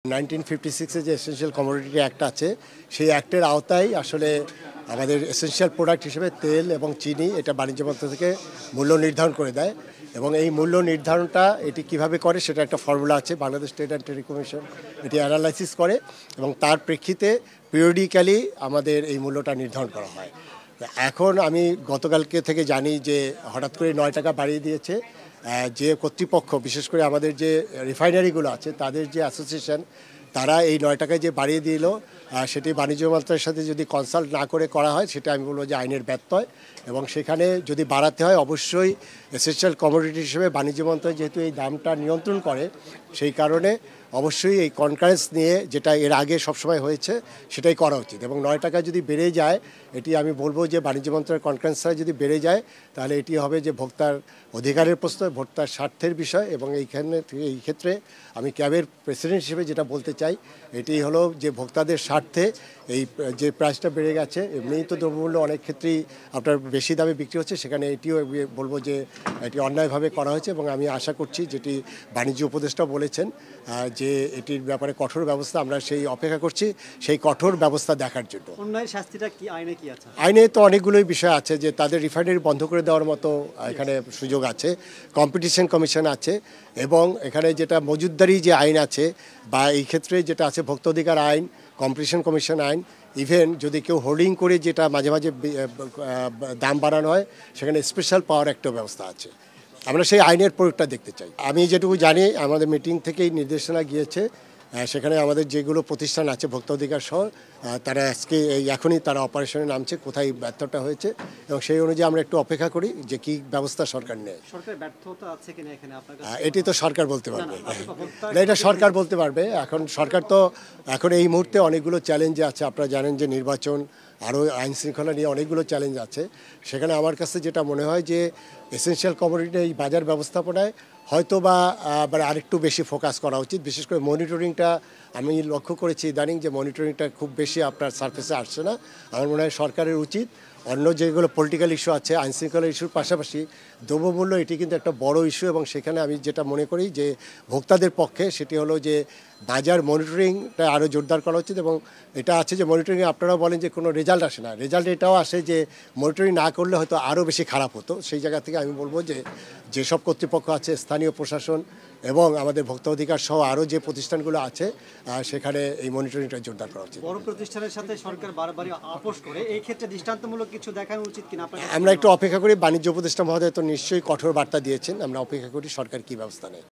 1956 যে essential commodity act আছে সেই অ্যাক্টের আওতায় আসলে আমাদের এসেনশিয়াল প্রোডাক্ট হিসেবে তেল এবং চিনি এটা বাণিজ্য মন্ত্রক থেকে মূল্য নির্ধারণ করে দেয় এবং এই মূল্য নির্ধারণটা এটি কিভাবে করে সেটা একটা ফর্মুলা আছে। Bangladesh trade and trade commission এটি অ্যানালাইসিস করে এবং তার প্রেক্ষিতে পিরিয়ডিক্যালি আমাদের এই মূল্যটা নির্ধারণ করা হয়। এখন আমি গতকালকে থেকে জানি যে হঠাৎ করে 9 টাকা বাড়িয়ে দিয়েছে যে কর্তৃপক্ষ, বিশেষ করে আমাদের যে রিফাইনারিগুলো আছে তাদের যে অ্যাসোসিয়েশন, তারা এই 9 টাকায় যে বাড়িয়ে দিল সেটি বাণিজ্য মন্ত্রকের সাথে যদি কনসাল্ট না করে করা হয় সেটা আমি বলবো যে আইনের ব্যত্যয় এবং সেখানে যদি বাড়াতে হয় অবশ্যই এসেনশিয়াল কমোডিটি হিসেবে বাণিজ্য মন্ত্রক যেহেতু এই দামটা নিয়ন্ত্রণ করে সেই কারণে অবশ্যই এই কনকারেন্স নিয়ে যেটা এর আগে সবসময় হয়েছে সেটাই করা উচিত এবং 9 টাকা যদি বেড়ে যায় এটি আমি বলবো যে বাণিজ্য মন্ত্রকের কনকারেন্সটা যদি বেড়ে যায় তাহলে এটি হবে যে ভোক্তার অধিকারের প্রশ্ন, ভোক্তার স্বার্থের বিষয় এবং এই ক্ষেত্রে আমি ক্যাবের প্রেসিডেন্ট হিসেবে যেটা বলতে চাই এটি হলো যে ভোক্তাদের স্বার্থে এই যে প্রাইসটা বেড়ে গেছে। এমনিই তো দ্রব্যমূল্য অনেক ক্ষেত্রেই আপনার বেশি দামে বিক্রি হচ্ছে, সেখানে এটিও বলবো যে এটি অন্যায়ভাবে করা হয়েছে এবং আমি আশা করছি যেটি বাণিজ্য উপদেষ্টা বলেছেন যে এটির ব্যাপারে কঠোর ব্যবস্থা, আমরা সেই অপেক্ষা করছি সেই কঠোর ব্যবস্থা দেখার জন্য। অন্যায়ের শাস্তিটা কি আইনে কি আছে? আইনে তো অনেকগুলোই বিষয় আছে যে তাদের রিফাইনারি বন্ধ করে দেওয়ার মতো এখানে সুযোগ আছে, কম্পিটিশন কমিশন আছে এবং এখানে যেটা মজুতদারি যে আইন আছে বা এই ক্ষেত্রে যেটা আছে ভোক্তা অধিকার আইন, কম্পিটিশন কমিশন আইন, ইভেন যদি কেউ হোল্ডিং করে যেটা মাঝে মাঝে দাম বাড়ানো হয় সেখানে স্পেশাল পাওয়ার একটা ব্যবস্থা আছে। আমরা সেই আইনের প্রয়োগটা দেখতে চাই। আমি যেটুকু জানি আমাদের মিটিং থেকেই নির্দেশনা গিয়েছে, সেখানে আমাদের যেগুলো প্রতিষ্ঠান আছে ভোক্তা অধিকার সহ তারা আজকে এখনই তারা অপারেশনে নামছে কোথায় ব্যর্থতা হয়েছে এবং সেই অনুযায়ী আমরা একটু অপেক্ষা করি যে কী ব্যবস্থা সরকার নেয়। সরকার ব্যর্থতা আছে কিনা এখানে আপনার এটি তো সরকার বলতে পারবে, এটা সরকার বলতে পারবে। এখন সরকার তো এখন এই মুহূর্তে অনেকগুলো চ্যালেঞ্জে আছে, আপনারা জানেন যে নির্বাচন, আরও আইন শৃঙ্খলা নিয়ে অনেকগুলো চ্যালেঞ্জ আছে। সেখানে আমার কাছে যেটা মনে হয় যে এসেনশিয়াল কমোডিটি এই বাজার ব্যবস্থাপনায় হয়তো বা আরেকটু বেশি ফোকাস করা উচিত। বিশেষ করে মনিটরিংটা আমি লক্ষ্য করেছি ইদানিং যে মনিটরিংটা খুব বেশি আপনার সার্ফেসে আসছে না। আমার মনে হয় সরকারের উচিত অন্য যেগুলো পলিটিক্যাল ইস্যু আছে, আইন শৃঙ্খলা ইস্যুর পাশাপাশি দ্রব্যমূল্য এটি কিন্তু একটা বড় ইস্যু এবং সেখানে আমি যেটা মনে করি যে ভোক্তাদের পক্ষে সেটি হলো যে বাজার মনিটরিংটা আরও জোরদার করা উচিত এবং এটা আছে যে মনিটরিংয়ে আপনারাও বলেন যে কোনো রেজাল্ট আসে না, রেজাল্ট এটাও আসে যে মনিটরিং না করলে হয়তো আরও বেশি খারাপ হতো। সেই জায়গা থেকে আমি বলবো যে যেসব কর্তৃপক্ষ আছে, স্থানীয় প্রশাসন এবং আমাদের ভোক্তা অধিকার সহ আরও যে প্রতিষ্ঠানগুলো আছে সেখানে এই মনিটরিংটা জোরদার করা উচিত। বড় প্রতিষ্ঠানের সাথে সরকার বারবারই আপোষ করে, এই ক্ষেত্রে দৃষ্টান্তমূলক কিছু দেখানো উচিত কিনা? আমরা একটু অপেক্ষা করি। বাণিজ্য উপদেষ্টা মহোদয় তো নিশ্চয়ই কঠোর বার্তা দিয়েছেন, আমরা অপেক্ষা করি সরকার কী ব্যবস্থা নেয়।